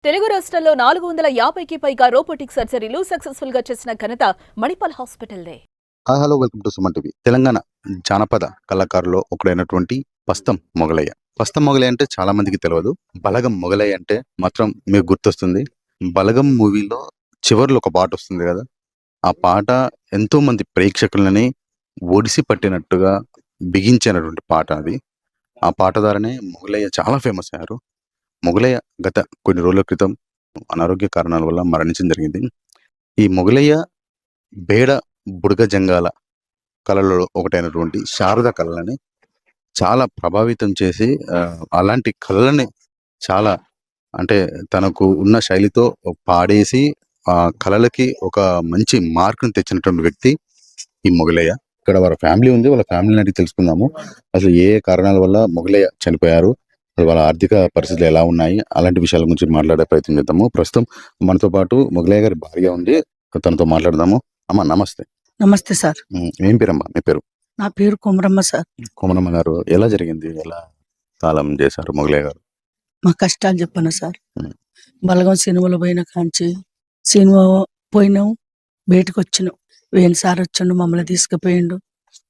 తెలుగు రాష్ట్రాల్లో 450కి పైగా రోబోటిక్ సర్జరీలు సక్సెస్ఫుల్ గా చేసిన ఘనత మణిపాల్ హాస్పిటల్దే. Hello, welcome to Suman TV. Telangana జానపద కళాకారులో ఒకడైనటువంటి పస్తం మొగలయ్య. పస్తం మొగలయ్య అంటే చాలా మందికి తెలియదు. బలగం మొగలయ్య అంటే మాత్రం మీకు గుర్తొస్తుంది. బలగం మూవీలో చివర్లో ఒక పాట వస్తుంది కదా, ఆ పాట ఎంతో మంది ప్రేక్షకులని ఒడిసి పట్టినట్టుగా బిగించినటువంటి పాట అది. ఆ పాట ద్వారానే మొగలయ్య చాలా ఫేమస్ అయ్యారు. మొగలయ్య గత కొన్ని రోజుల క్రితం అనారోగ్య కారణాల వల్ల మరణించడం జరిగింది. ఈ మొగలయ్య బేడ బుడగ జంగాల కళలో ఒకటైనటువంటి శారద కళలని చాలా ప్రభావితం చేసి అలాంటి కళలని చాలా అంటే తనకు ఉన్న శైలితో పాడేసి ఆ కళలకి ఒక మంచి మార్కును తెచ్చినటువంటి వ్యక్తి ఈ మొగలయ్య. ఇక్కడ వాళ్ళ ఫ్యామిలీ ఉంది, వాళ్ళ ఫ్యామిలీని అడిగి తెలుసుకుందాము అసలు ఏ కారణాల వల్ల మొగలయ్య చనిపోయారు, వాళ్ళ ఆర్థిక పరిస్థితులు ఎలా ఉన్నాయి, అలాంటి విషయాల గురించి మాట్లాడే ప్రయత్నం చేద్దాము. ప్రస్తుతం మనతో పాటు మొగలయ్య గారి భార్య ఉంది, తనతో మాట్లాడదాము. అమ్మ నమస్తే. నమస్తే సార్. ఏం పేరమ్మా మీ పేరు? నా పేరు కొమరమ్మ సార్. కోమనమ్మ గారు, ఎలా జరిగింది, ఎలా కాలం చేశారు మొగలయ్య గారు? మా కష్టాలు చెప్పను సార్. ఉమ్. బలగం సినిమాలో పోయిన కాంచి సినిమా పోయినాం, బయటకు వచ్చినాం. వేణు సార్ వచ్చిండు, మమ్మల్ని తీసుకుపోయిండు,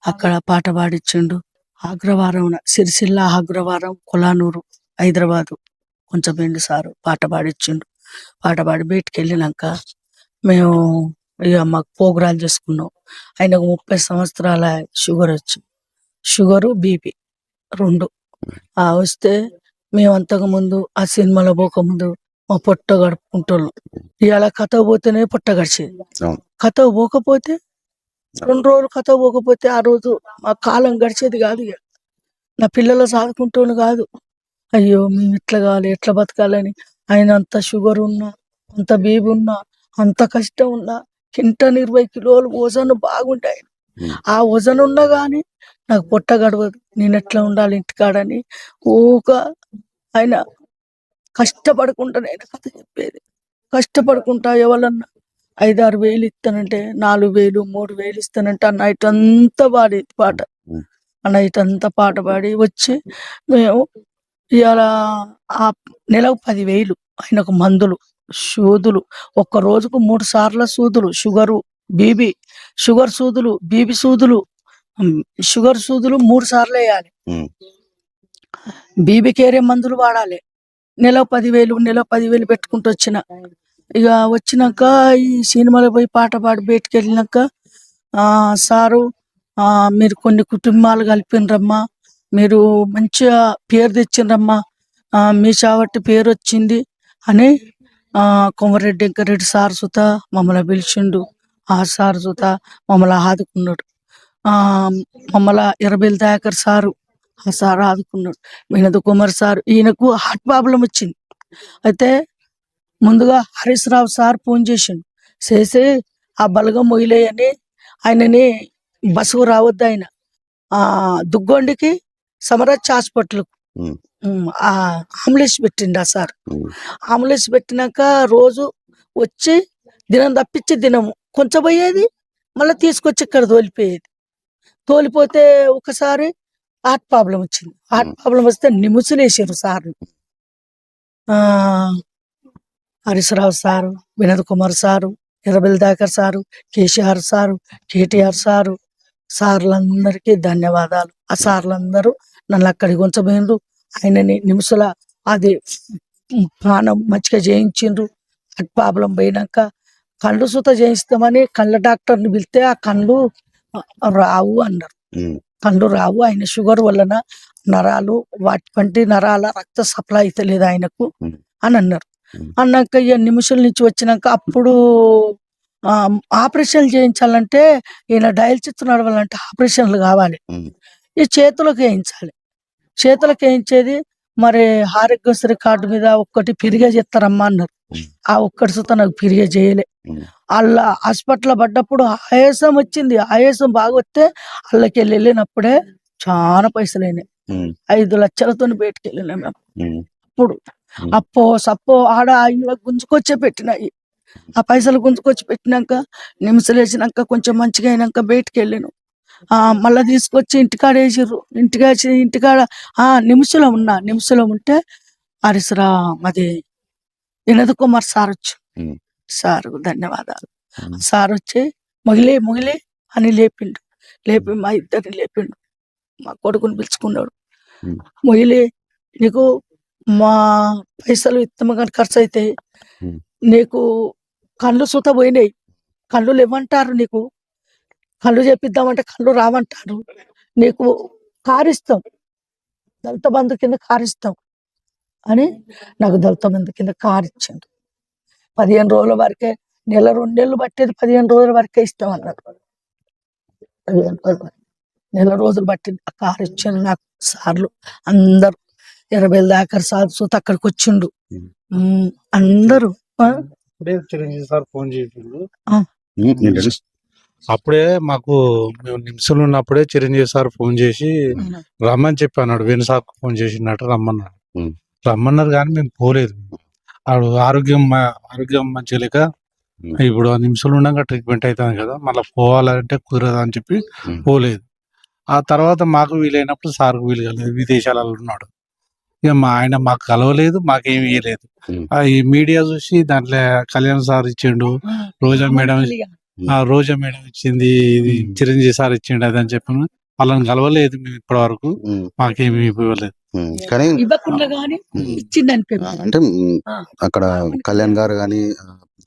అక్కడ పాట పాడిచ్చిండు. ఆగ్రవారం సిరిసిల్ల, ఆగ్రవారం, కొలానూరు, హైదరాబాదు కొంచెం పోయిండు సారు, పాట పాడిచ్చిండు. పాట పాడి బయటికి వెళ్ళినాక మేము ఇక మాకు ప్రోగ్రాలు చేసుకున్నాం. ఆయనకు 30 సంవత్సరాల షుగర్ వచ్చి, షుగరు బీపీ రెండు వస్తే మేము అంతకు ముందు ఆ సినిమాలో పోకముందు మా పొట్ట గడుపుకుంటాం. ఇవాళ కథ పోతేనే పొట్ట గడిచేది. అవును. కథ పోకపోతే 2 రోజులు కథ పోకపోతే ఆ రోజు మా కాలం గడిచేది కాదు. ఇక నా పిల్లలు సాదుకుంటోను కాదు. అయ్యో మేము ఎట్లా కావాలి, ఎట్లా బతకాలని. ఆయన అంత షుగర్ ఉన్నా, అంత బీపీ ఉన్నా, అంత కష్టం ఉన్నా, 120 కిలోలు వజను బాగుంటాయి. ఉమ్. ఆ వజను ఉన్నా కానీ నాకు పొట్ట గడవదు, నేను ఎట్లా ఉండాలి ఇంటికాడని ఊక ఆయన కష్టపడుకుంటా నేను కథ చెప్పేది. కష్టపడుకుంటా ఎవరన్నా 5-6 వేలు ఇస్తానంటే 4 వేలు 3 వేలు ఇస్తానంటే ఆ నైట్ అంతా పాడేది పాట. ఉమ్. ఆ నైట్ అంతా పాట పాడి వచ్చి మేము ఇవాళ ఆ నెలకు 10,000 ఆయనకు మందులు, సూదులు, ఒక్క రోజుకు 3 సార్ల సూదులు, షుగరు బీబీ, షుగర్ సూదులు, బీబీ సూదులు, షుగర్ సూదులు 3 సార్లు వేయాలి. ఉమ్. బీబీ కేరే మందులు వాడాలి. నెల 10,000 పెట్టుకుంటూ వచ్చిన. ఇక వచ్చినాక ఈ సినిమాలో పోయి పాట పాడి బయటికి వెళ్ళినాక సారు మీరు కొన్ని కుటుంబాలు కలిపినరమ్మా, మీరు మంచిగా పేరు తెచ్చిండ్రమ్మా, మీ చావట్టి పేరు వచ్చింది అని కొమరెడ్డి వెంకరెడ్డి సార్ సుత మమ్మల్ని పిలిచిండు. ఆ సార్ సుత మమ్మల్ని ఆదుకున్నాడు. మమ్మల్ని ఎర్రబెల్లి దయాకర్ సారు, ఆ సార్ ఆదుకున్నాడు. వినోద్ కుమార్ సార్, ఈయనకు హార్ట్ ప్రాబ్లం వచ్చింది. అయితే ముందుగా హరీష్ రావు సార్ ఫోన్ చేసిండు, చేసి ఆ బలగం మొయిలేయని ఆయనని బస్సుకు రావద్దు, ఆయన దుగ్గొండికి సమరాజ్ హాస్పిటల్కు ఉమ్. అంబులెన్స్ పెట్టిండు ఆ సార్. ఉమ్. అంబులెన్స్ పెట్టినాక రోజు వచ్చి దినం తప్పించి దినము కొంచెం పోయేది, మళ్ళీ తీసుకొచ్చి ఇక్కడ తోలిపోయేది. తోలిపోతే ఒకసారి హార్ట్ ప్రాబ్లం వచ్చింది. హార్ట్ ప్రాబ్లం వస్తే నిముసులు వేసారు సార్లు. Harish Rao sir, Vinod Kumar sir, Errabelli Dayakar sir, KCR sir, KTR sir, సార్లందరికీ ధన్యవాదాలు. ఆ సార్లందరూ నన్ను అక్కడికి ఉంచబోయిండ్రు. ఆయనని నిమిషాల అది ప్రాణం మంచిగా చేయించిండ్రు. హార్ట్ ప్రాబ్లం పోయినాక కళ్ళు సుత చేయిస్తామని కళ్ళ డాక్టర్ని పిలిస్తే ఆ కళ్ళు రావు అన్నారు. ఉమ్. కళ్ళు రావు, ఆయన షుగర్ వలన నరాలు, వంటి నరాల రక్త సప్లై అవుతలేదు ఆయనకు ఉమ్. అని అన్నారు. ఉమ్. అన్నాక ఇక నిమిషాల నుంచి వచ్చినాక అప్పుడు ఆపరేషన్లు చేయించాలంటే ఈయన డయాలసిస్ నడవాలంటే ఆపరేషన్లు కావాలి. ఉమ్. ఈ చేతులకు వేయించాలి. చేతులకు వేయించేది మరి ఆరోగ్యశ్రీ కార్డు మీద ఒక్కటి పిరిగే చేస్తారమ్మా అన్నారు. ఉమ్. ఆ ఒక్కటి సుత నాకు పిరిగే చేయలే. ఉమ్. వాళ్ళ హాస్పిటల్ పడ్డప్పుడు ఆయాసం వచ్చింది. ఆయాసం బాగా వస్తే వాళ్ళకి వెళ్ళినప్పుడే చాలా పైసలు అయినాయి. ఉమ్. 5 లక్షలతో బయటకు వెళ్ళినాం మేము. ఉమ్. అప్పుడు అప్పో సప్పో ఆడ గుంజుకొచ్చే పెట్టినాయి. ఆ పైసలు గుంజుకొచ్చి పెట్టినాక నిమిషాలు వేసినాక కొంచెం మంచిగా అయినాక బయటికి వెళ్ళాను. మళ్ళా తీసుకొచ్చి ఇంటికాడ వేసిర్రు. ఇంటికాడ నిమిషంలో ఉంటే హరీశ్రా అది వినోద్ కుమార్ సార్ వచ్చి ఉమ్. సార్ ధన్యవాదాలు. ఉమ్. సార్ వచ్చి మొగిలే మొగిలే అని లేపిండు. లేపి మా ఇద్దరిని లేపిండు. మా కొడుకుని పిలుచుకున్నాడు. ఉమ్. మొగిలే నీకు మా పైసలు ఇత్తమగా ఖర్చు అయితే ఉమ్. నీకు కళ్ళు సుత పోయినాయి. కళ్ళు లేవంటారు, నీకు కళ్ళు చేపిద్దామంటే కళ్ళు రావంటారు. నీకు కారిస్తాం, దళిత బంధు కింద కారిస్తాం అని నాకు దళిత బంధు కింద కారిచ్చిండు. 15 రోజుల వరకే, నెల 2 నెలలు పట్టేది, 15 రోజుల వరకే ఇస్తాం అన్నారు. 15 రోజుల వరకు, నెల రోజులు పట్టింది. ఆ కారు ఇచ్చిండు నాకు సార్లు అందరు. 20 దాకా సార్ సుత అక్కడికి వచ్చిండు. అందరూ అప్పుడే చిరంజీవి సార్ ఫోన్ చేసిండు. ఏంటండి? అప్పుడే మాకు మేము నిమిషంలో ఉన్నప్పుడే చిరంజీవి సార్ ఫోన్ చేసి రమ్మని చెప్పి అన్నాడు. వేణు సార్ ఫోన్ చేసినట్టు రమ్మన్నాడు. ఉమ్. రమ్మన్నారు కానీ మేము పోలేదు. ఆడు ఆరోగ్యం మంచిగా లేక ఉమ్. ఇప్పుడు ఆ నిమిషంలో ఉండగా ట్రీట్మెంట్ అవుతుంది కదా, మళ్ళీ పోవాలంటే కుదరదు అని చెప్పి ఉమ్. పోలేదు. ఆ తర్వాత మాకు వీలైనప్పుడు సార్కు వీలు కాలేదు, విదేశాలలో ఉన్నాడు. ఇక ఆయన మాకు కలవలేదు, మాకేమి ఇవ్వలేదు. ఉమ్. ఈ మీడియా చూసి దాంట్లో కళ్యాణ్ సార్ ఇచ్చిండు, రోజా మేడం రోజా మేడం ఇచ్చింది, ఇది చిరంజీవి సార్ ఇచ్చిండు అది అని చెప్పి వాళ్ళని కలవలేదు మేము ఇప్పటి వరకు, ఉమ్. మాకేమి ఇవ్వలేదు. కానీ ఇవ్వకుండా గానీ ఇచ్చిండని పేరు. అంటే అక్కడ కళ్యాణ్ గారు కానీ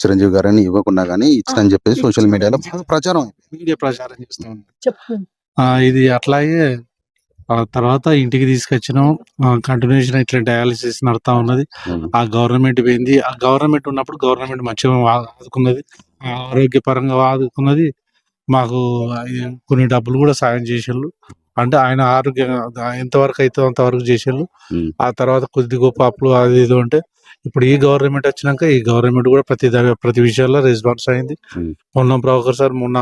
చిరంజీవి గారు అని ఇవ్వకుండా కానీ ఇచ్చిందని చెప్పేసి సోషల్ మీడియాలో బాగా ప్రచారం. మీడియా ప్రచారం చేస్తా ఉంది. చెప్పు. ఇది అట్లాగే ఆ తర్వాత ఇంటికి తీసుకొచ్చినాం. కంటిన్యూషన్ ఇట్లా డయాలసిస్ నడుతా ఉన్నది. ఉమ్. ఆ గవర్నమెంట్ పోయింది. ఆ గవర్నమెంట్ ఉన్నప్పుడు గవర్నమెంట్ మంచిగా ఆదుకున్నది, ఆరోగ్యపరంగా ఆదుకున్నది. మాకు కొన్ని డబ్బులు కూడా సాయం చేసేళ్ళు. అంటే ఆయన ఆరోగ్యం ఎంతవరకు అవుతుందో అంతవరకు చేసేళ్ళు. ఉమ్. ఆ తర్వాత కొద్ది గొప్ప అప్పులు అది ఇది అంటే ఇప్పుడు ఈ గవర్నమెంట్ వచ్చినాక ఈ గవర్నమెంట్ కూడా ప్రతి విషయాల్లో రెస్పాన్స్ అయింది. ఉమ్. పొన్నం ప్రభాకర్ సార్ మొన్న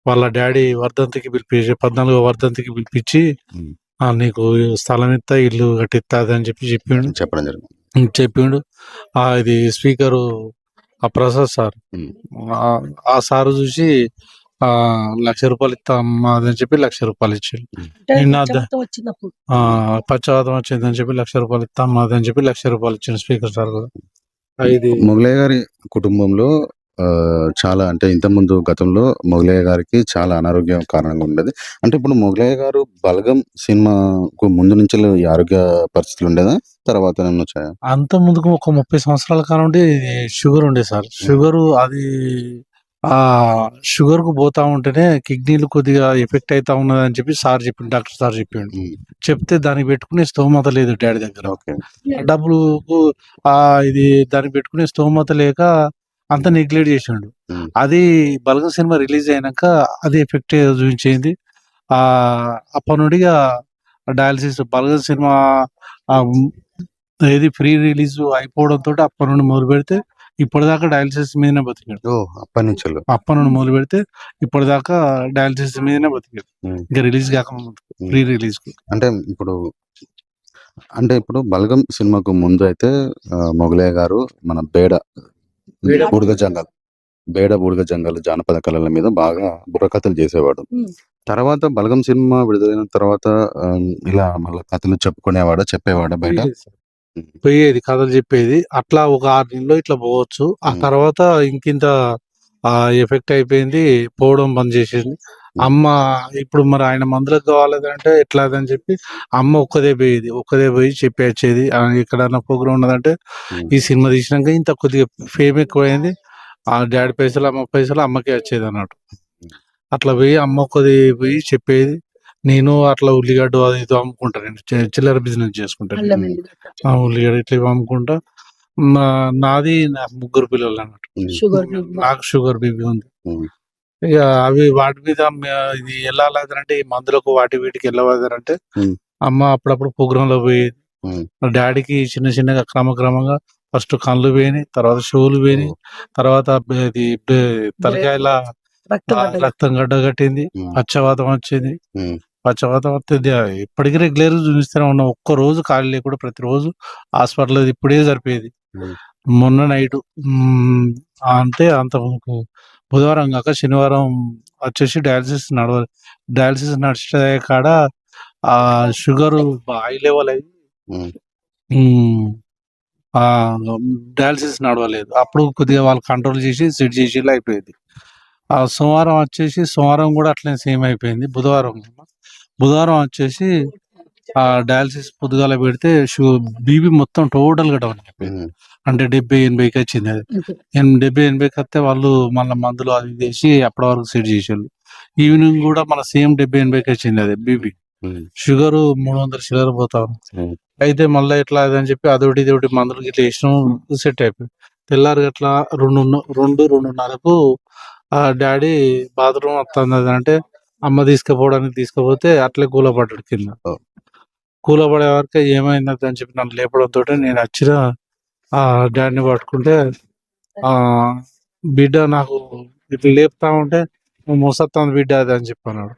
వాళ్ళ డాడీ వర్ధంతికి పిలిపించి 14వ వర్ధంతికి పిలిపించి ఉమ్. నీకు స్థలం ఇస్తా, ఇల్లు కట్టిస్తాది అని చెప్పిండు. చెప్పడం జరిగింది. చెప్పిండు. ఇది స్పీకరు ఆ ప్రసాద్ సార్, ఉమ్. ఆ సారు చూసి 1,00,000 రూపాయలు ఇస్తామా అని చెప్పి 1,00,000 రూపాయలు ఇచ్చిండు. నిన్న వచ్చినప్పుడు పక్షవాతం వచ్చిందని చెప్పి 1,00,000 రూపాయలు ఇస్తామా అని చెప్పి 1,00,000 రూపాయలు ఇచ్చిండు స్పీకర్ సార్ కూడా. ఇది మొగలయ్య గారి కుటుంబంలో చాలా అంటే ఇంతకుముందు గతంలో మొగలయ్య గారికి చాలా అనారోగ్యం కారణంగా ఉండేది. అంటే ఇప్పుడు మొగలయ్య గారు బలగం సినిమాకు ముందు నుంచి ఈ ఆరోగ్య పరిస్థితులు ఉండేదా, తర్వాత ఏమన్నా వచ్చాయా? అంత ముందుకు ఒక 30 సంవత్సరాల కాలం నుండి షుగర్ ఉండే సార్. షుగర్ అది షుగర్ కు పోతా ఉంటేనే కిడ్నీలు కొద్దిగా ఎఫెక్ట్ అవుతా ఉన్నది అని చెప్పి సార్ చెప్పిండు, డాక్టర్ సార్ చెప్పిండు. ఉమ్. చెప్తే దానికి పెట్టుకునే స్తోమత లేదు డాడీ దగ్గర. ఓకే. డబ్బులు ఇది దానికి పెట్టుకునే స్తోమత లేక అంత నెగ్లెక్ట్ చేసిండు. ఉమ్. అది బలగం సినిమా రిలీజ్ అయినాక అది ఎఫెక్ట్ చూపించింది. అప్పటి నుండిగా డయాలసిస్ బలగం సినిమా ఏది ఫ్రీ రిలీజ్ అయిపోవడంతో అప్పటి నుండి మొదలు పెడితే ఇప్పటిదాకా డయాలసిస్ మీదనే బతికాడు. ఓ, అప్పటి నుంచి అప్పటి నుండి మొదలు పెడితే ఇప్పటిదాకా డయాలసిస్ మీదనే బతికాడు. ఉమ్. ఇంకా రిలీజ్ కాకముందు ఫ్రీ రిలీజ్ కు. అంటే ఇప్పుడు బలగం సినిమాకు ముందు అయితే మొగలయ్య గారు మన బూడిద జంగల్ జానపద కళల మీద బాగా బుర్రకథలు చేసేవాడు. తర్వాత బలగం సినిమా విడుదలైన తర్వాత ఇలా మళ్ళీ కథలు చెప్పేవాడా బయట? పోయేది కథలు చెప్పేది. అట్లా ఒక 6 నెలల్లో ఇట్లా పోవచ్చు. ఆ తర్వాత ఇంకింత ఎఫెక్ట్ అయిపోయింది, పోవడం బంద్ చేసేది. అమ్మ ఇప్పుడు మరి ఆయన మందులకు కావాలంటే ఎట్లా అని చెప్పి అమ్మ ఒక్కదే పోయి చెప్పి వచ్చేది. ఎక్కడన్నా ప్రోగ్రామ్ ఉన్నదంటే ఈ సినిమా తీసినాక ఇంత కొద్దిగా ఫేమ్ ఎక్కువైంది, ఆ డాడీ పైసలు అమ్మ పైసలు అమ్మకే వచ్చేది అన్నట్టు. అట్లా పోయి అమ్మ ఒక్కది పోయి చెప్పేది. నేను అట్లా ఉల్లిగడ్డ అది ఇది అమ్ముకుంటా, నేను చిల్లర బిజినెస్ చేసుకుంటాను. ఉల్లిగడ్డ ఇట్లా అమ్ముకుంటా. నాది 3 పిల్లలు అన్నట్టు. నాకు షుగర్ బీపీ ఉంది. ఇక అవి వాటి మీద ఇది వెళ్ళాలంటే ఈ మందులకు వీటికి వెళ్ళవాలంటే అమ్మ అప్పుడప్పుడు ప్రోగ్రామ్ లో పోయేది. డాడీకి చిన్నగా క్రమక్రమంగా ఫస్ట్ కళ్ళు పోయినాయి, తర్వాత షోలు పోయినాయి, తర్వాత తలకాయల రక్తం గడ్డ కట్టింది, పచ్చవాతం వచ్చింది. పచ్చవాతం వస్తుంది. ఇప్పటికీ రెగ్యులర్ చూపిస్తూనే ఉన్నాం. ఒక్క రోజు ఖాళీ లేకుండా ప్రతిరోజు హాస్పిటల్ ఇప్పుడే సరిపోయేది. మొన్న నైట్ అంటే అంత బుధవారం కాక శనివారం వచ్చేసి డయాలసిస్ నడిచే కాడ ఆ షుగర్ హై లెవెల్ అయ్యి ఆ డయాలసిస్ నడవలేదు. అప్పుడు కొద్దిగా వాళ్ళు కంట్రోల్ చేసి సెట్ చేసి అయిపోయింది. ఆ సోమవారం కూడా అట్లనే సేమ్ అయిపోయింది. బుధవారం వచ్చేసి ఆ డయాలసిస్ పొద్దుగాల పెడితే బీపీ మొత్తం టోటల్ గా డౌన్ అయిపోయింది. అంటే 70-80కి వచ్చింది. అది 70-80కి వస్తే వాళ్ళు మళ్ళీ మందులు అది చేసి అప్పటి వరకు సెట్ చేసారు. ఈవినింగ్ కూడా మన సేమ్ 70-80కి వచ్చింది. అది బీపీ, షుగర్ 300 షుగర్ పోతా ఉంది. అయితే మళ్ళీ ఎట్లా అని చెప్పి అదొకటి ఇదొకటి మందులు ఇట్లా వేసినాం, సెట్ అయిపోయింది. తెల్లారి అట్లా 2-2:30కు ఆ డాడీ బాత్రూమ్ వస్తుంది అంటే అమ్మ తీసుకుపోతే అట్లే కూలపడ్డాడు కింద. కూలపడే వరకు ఏమైంది అని చెప్పి నన్ను లేపడంతో నేను వచ్చిన ఆ డాడీని పట్టుకుంటే ఆ బిడ్డ నాకు ఇట్లా లేపుతా ఉంటే మోసత్తాంది బిడ్డ అది అని చెప్పి అన్నాడు.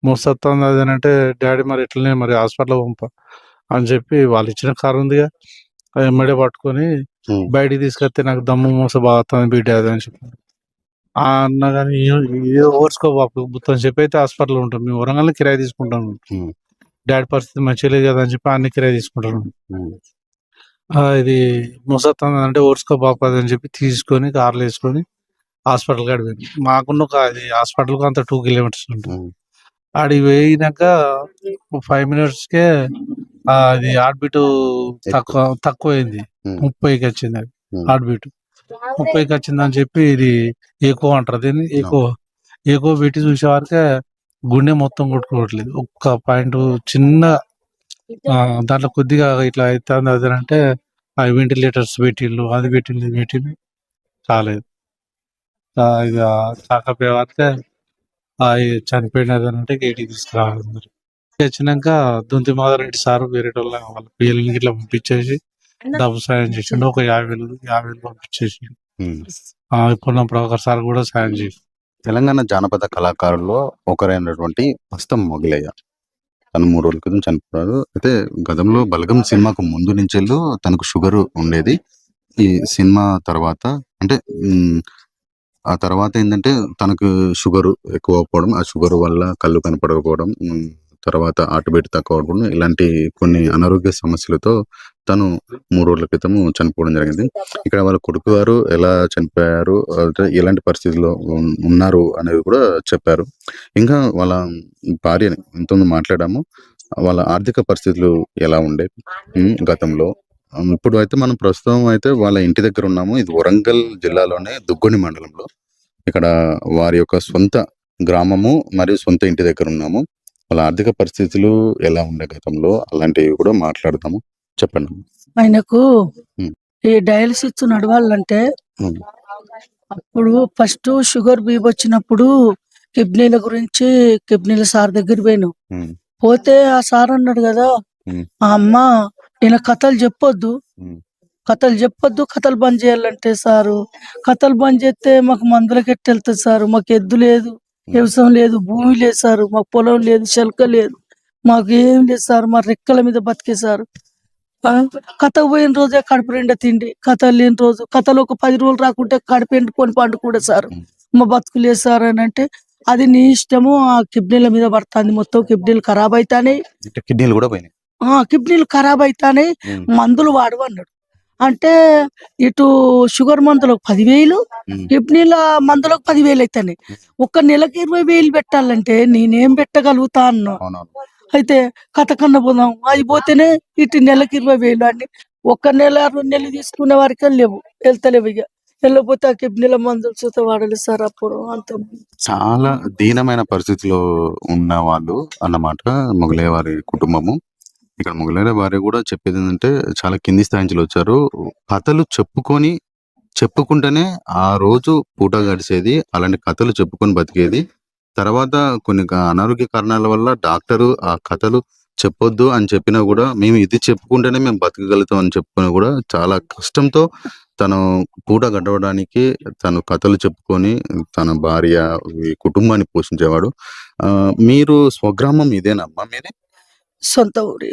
మోసత్తాంది అది అని అంటే డాడీ మరి ఎట్లనే మరి హాస్పిటల్ పంప అని చెప్పి వాళ్ళు ఇచ్చిన కారు ఉందిగా ఎమ్మడే పట్టుకొని బయటికి తీసుకొస్తే నాకు దమ్ము మోస బాగుతుంది బిడ్డ అది అని చెప్పి అన్నా కానీ ఓర్చుకో బాపు మొత్తం చెప్పి అయితే హాస్పిటల్ ఉంటాం. మేము వరంగల్ కిరాయి తీసుకుంటాం. డాడీ పరిస్థితి మంచిగా లేదు కదా అని చెప్పి అన్ని కిరాయి తీసుకుంటాను. ఇది మోసత్తాంది అంటే ఓర్చుకో బాపు అది అని చెప్పి తీసుకొని కార్లు వేసుకొని హాస్పిటల్ కాడికి పోయింది. మాకున్న అది హాస్పిటల్కి అంత 2 కిలోమీటర్స్ ఉంటుంది. ఆడికి పోయినాక 5 minutesకే అది హార్ట్ బీట్ తక్కువైంది. 30కి వచ్చింది. అది హార్ట్ బీట్ 30కి వచ్చిందని చెప్పి ఇది ఎక్కువ అంటారు. దీన్ని ఎక్కువ పెట్టి చూసే వరకే గుండె మొత్తం కొట్టుకోవట్లేదు. ఒక్క పాయింట్ చిన్న దాంట్లో కొద్దిగా ఇట్లా అవుతుంది. అది అంటే ఆ వెంటిలేటర్స్ పెట్టిళ్ళు, అది పెట్టింది కాలేదు. ఇక కాకపోయే వరకే చనిపోయినది అంటే గేటికి తీసుకురావాలి. మరి వచ్చినాక దొంతి మాధవరెడ్డి సార్ వేరే వాళ్ళ పిల్లలకి ఇట్లా పంపించేసి డబ్బు సాయం చేసిండు. ఒక 50,000 పంపించేసి ఇప్పుడు ఒకసారి కూడా సాయం చేసి. తెలంగాణ జానపద కళాకారుల్లో ఒకరైనటువంటి పస్తం మొగలయ్య తను 3 రోజుల క్రితం చనిపోయారు. అయితే గతంలో బలగం సినిమాకు ముందు నుంచి తనకు షుగర్ ఉండేది. ఈ సినిమా తర్వాత అంటే ఆ తర్వాత ఏంటంటే తనకు షుగర్ ఎక్కువ అవ్వడం, ఆ షుగర్ వల్ల కళ్ళు కనపడకపోవడం, తర్వాత హార్ట్ తక్కువ అవడం, ఇలాంటి కొన్ని అనారోగ్య సమస్యలతో తను 3 రోజుల క్రితం చనిపోవడం జరిగింది. ఇక్కడ వాళ్ళ కొడుకు గారు ఎలా చనిపోయారు, ఎలాంటి పరిస్థితుల్లో ఉన్నారు అనేది కూడా చెప్పారు. ఇంకా వాళ్ళ భార్యని ఎంతోమంది మాట్లాడాము. వాళ్ళ ఆర్థిక పరిస్థితులు ఎలా ఉండేవి గతంలో. ఇప్పుడు అయితే మనం ప్రస్తుతం అయితే వాళ్ళ ఇంటి దగ్గర ఉన్నాము. ఇది వరంగల్ జిల్లాలోనే దుగ్గొని మండలంలో. ఇక్కడ వారి యొక్క సొంత గ్రామము మరియు సొంత ఇంటి దగ్గర ఉన్నాము. వాళ్ళ ఆర్థిక పరిస్థితులు ఎలా ఉండే గతంలో అలాంటివి కూడా మాట్లాడతాము. చెప్పండి. ఆయనకు ఈ డయాలసిస్ నడవాలంటే అప్పుడు ఫస్ట్ షుగర్ బీపీ వచ్చినప్పుడు కిడ్నీల గురించి కిడ్నీల సార్ దగ్గర పోయాను. పోతే ఆ సార్ అన్నాడు కదా, ఆ అమ్మ ఈయన కథలు చెప్పొద్దు, కథలు బంద్ చేయాలంటే సారు కథలు బంద్ చేస్తే మాకు మందులకి ఎట్టు వెళ్తుంది సారు, మాకు ఎద్దు లేదు, వ్యవసాయం లేదు, భూమి లేదు సారు, మాకు పొలం లేదు, శల్క లేదు, మాకు ఏం లేదు సార్, మా రెక్కల మీద బతికే సారు. కథకు పోయిన రోజే కడుపు నిండా తిండి, కథలు లేని రోజు కథలు ఒక 10 రోజులు రాకుంటే కడుపు ఎండుకొని పండు కూడా సార్, మా బతుకు లేదు సార్ అని అంటే అది నీ ఇష్టము, ఆ కిడ్నీల మీద పడుతుంది, మొత్తం కిడ్నీలు ఖరాబ్ అవుతానే, కిడ్నీలు కూడా పోయినాయి, కిడ్నీలు ఖరాబ్ అవుతానే, మందులు వాడు అన్నాడు. అంటే ఇటు షుగర్ మందులకు 10,000, కిడ్నీల మందులకు 10,000 అవుతాయి. ఒక్క నెలకి 20,000 పెట్టాలంటే నేనేం పెట్టగలుగుతా అన్నా. అయితే కథ కన్నా పోదాం అయిపోతేనే ఇటు నెలకి 20,000 అని 1 నెల 2 నెలలు తీసుకునే వారికి వెళ్తలేవు. ఇక వెళ్ళకపోతే ఆ కిడ్నీల మందులు చూత వాడలేదు సార్. అప్పుడు అంత చాలా దీనమైన పరిస్థితిలో ఉన్న వాళ్ళు అన్నమాట మొగలయ్య వారి కుటుంబము. ఇక్కడ మొగలయ్య భార్య కూడా చెప్పేది ఏంటంటే చాలా కింది స్థాయి నుంచి వచ్చారు. కథలు చెప్పుకుంటేనే ఆ రోజు పూట గడిచేది. అలాంటి కథలు చెప్పుకొని బతికేది. తర్వాత కొన్ని అనారోగ్య కారణాల వల్ల డాక్టరు ఆ కథలు చెప్పొద్దు అని చెప్పినా కూడా మేము ఇది చెప్పుకుంటేనే మేము బతకగలుగుతాం అని చెప్పుకుని కూడా చాలా కష్టంతో తను పూట గడవడానికి తను కథలు చెప్పుకొని తన భార్య కుటుంబాన్ని పోషించేవాడు. మీరు స్వగ్రామం ఇదేనమ్మా? మీది సొంత ఊరు.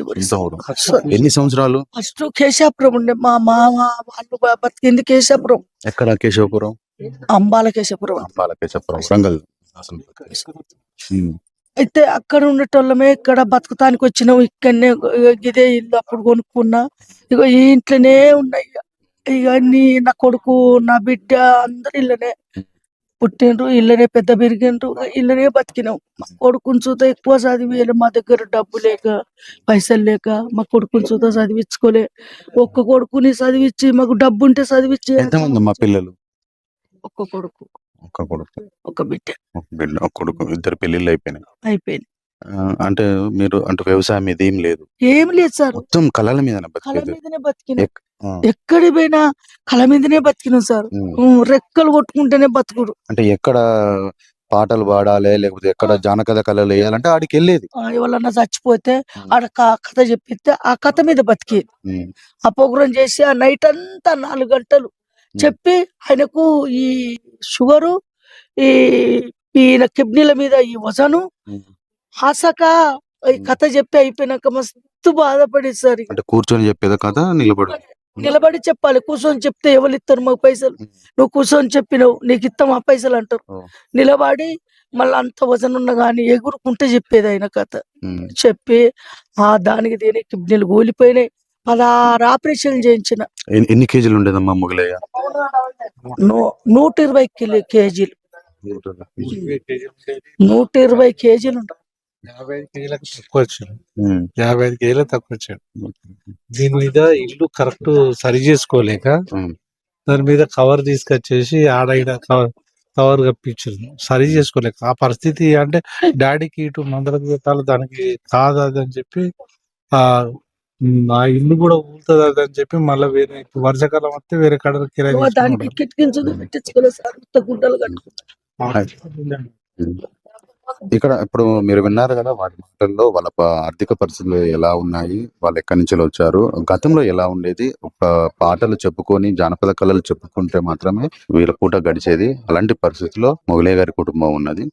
ఎన్ని సంవత్సరాలు? ఫస్ట్ కేశాపురం ఉండే, మా మామ వాళ్ళు బతికింది కేశాపురం. ఎక్కడ కేశవపురం? అంబాల కేశాపురం. వరంగల్. అయితే అక్కడ ఉండేటోళ్ళమే ఇక్కడ బతుకుతానికి వచ్చినాం. ఇక్కడనే ఇదే ఇల్లు అప్పుడు కొనుక్కున్నా. ఇగో ఈ ఇంట్లోనే ఉన్నాయి. ఇక నా కొడుకు నా బిడ్డ అందరు ఇళ్ళనే పుట్టిండ్రు, ఇళ్ళనే పెద్ద పెరిగిండ్రు, ఇళ్ళనే బతికినాం. మా కొడుకుని చూత ఎక్కువ చదివేయాలి, మా దగ్గర డబ్బు లేక పైసలు లేక మా కొడుకుని చూత చదివించుకోలే. ఒక్క కొడుకుని చదివించి మాకు డబ్బు ఉంటే చదివించి ఎంతమంది మా పిల్లలు? ఒక్క కొడుకు ఒక కొడుకు, ఒక బిడ్డ ఒక బిడ్డ, ఒక కొడుకు, ఇద్దరు పెళ్లిళ్ళు అయిపోయినాయి. అయిపోయింది. అంటే మీరు అంటే వ్యవసాయం మీద ఏం లేదు, ఏం లేదు సార్, మొత్తం కళల మీద కళ బతికేది. మీదనే బతికినాం. ఎక్- ఆ, ఎక్కడికి పోయినా కళ మీదనే బతికినాం సార్. ఉమ్. రెక్కలు కొట్టుకుంటేనే బతుకుడు. అంటే ఎక్కడ పాటలు పాడాలి లేకపోతే ఎక్కడ జానపద కళలు వేయాలంటే ఆడికి వెళ్ళేది. ఎవరన్నా చచ్చిపోతే ఆడ కథ చెప్పిస్తే ఆ కథ మీద బతికేది. ఉమ్, ఆ ప్రోగ్రాం చేసి ఆ నైట్ అంతా 4 గంటలు చెప్పి ఆయనకు ఈ షుగరు, ఈ ఈయన కిడ్నీల మీద ఈ వజను ఉమ్. హాసక ఈ కథ చెప్పి అయిపోయినాక మస్తు బాధపడేది సార్. అంటే కూర్చొని చెప్పేదా కథ, నిలబడి? నిలబడి చెప్పాలి, కూర్చొని చెప్తే ఎవరు ఇస్తారు మాకు పైసలు? నువ్వు కూర్చొని చెప్పినావు నీకు ఇస్తాం ఆ పైసలు అంటారు. ఓ. నిలబడి మళ్ళీ అంత వజన్ ఉన్నా గానీ ఎగురుకుంటే చెప్పేది ఆయన కథ. ఉమ్. చెప్పి దానికి దీనికి కిడ్నీలు కూలిపోయినాయి. 16 ఆపరేషన్ చేయించిన. ఎన్ని కేజీలు ఉండేదమ్మా మొగలయ్య? 120 కేజీలు, 120 కేజీలు ఉంటాయి. 55 కేజీలకు తక్కువ వచ్చాడు. ఉమ్. 55 కేజీలకు తక్కువ వచ్చాడు. దీని మీద ఇల్లు కరెక్ట్ సరి చేసుకోలేక ఉమ్. దాని మీద కవర్ తీసుకొచ్చేసి ఆడైన కవర్ కప్పించారు. సరి చేసుకోలేక ఆ పరిస్థితి అంటే డాడీకి ఇటు మందలకు పెట్టాలి, దానికి కాదు అది అని చెప్పి ఆ ఇల్లు కూడా ఊగుతుంది అది అని చెప్పి మళ్ళీ వేరే వర్షాకాలం వస్తే వేరే కడ కిరాయి దానికి కిటికించులు పెట్టించుకోలేదు సార్, ఉత్త గుడ్డలు కట్టుకుంటారు. తీసుకున్నాడు. ఇక్కడ ఇప్పుడు మీరు విన్నారు కదా వాటి మాటల్లో వాళ్ళ ఆర్థిక పరిస్థితులు ఎలా ఉన్నాయి, వాళ్ళు ఎక్కడి నుంచి వచ్చారు, గతంలో ఎలా ఉండేది. ఒక పాటలు చెప్పుకొని జానపద కళలు చెప్పుకుంటే మాత్రమే వీళ్ళ పూట గడిచేది. అలాంటి పరిస్థితుల్లో మొగలయ్య గారి కుటుంబం ఉన్నది.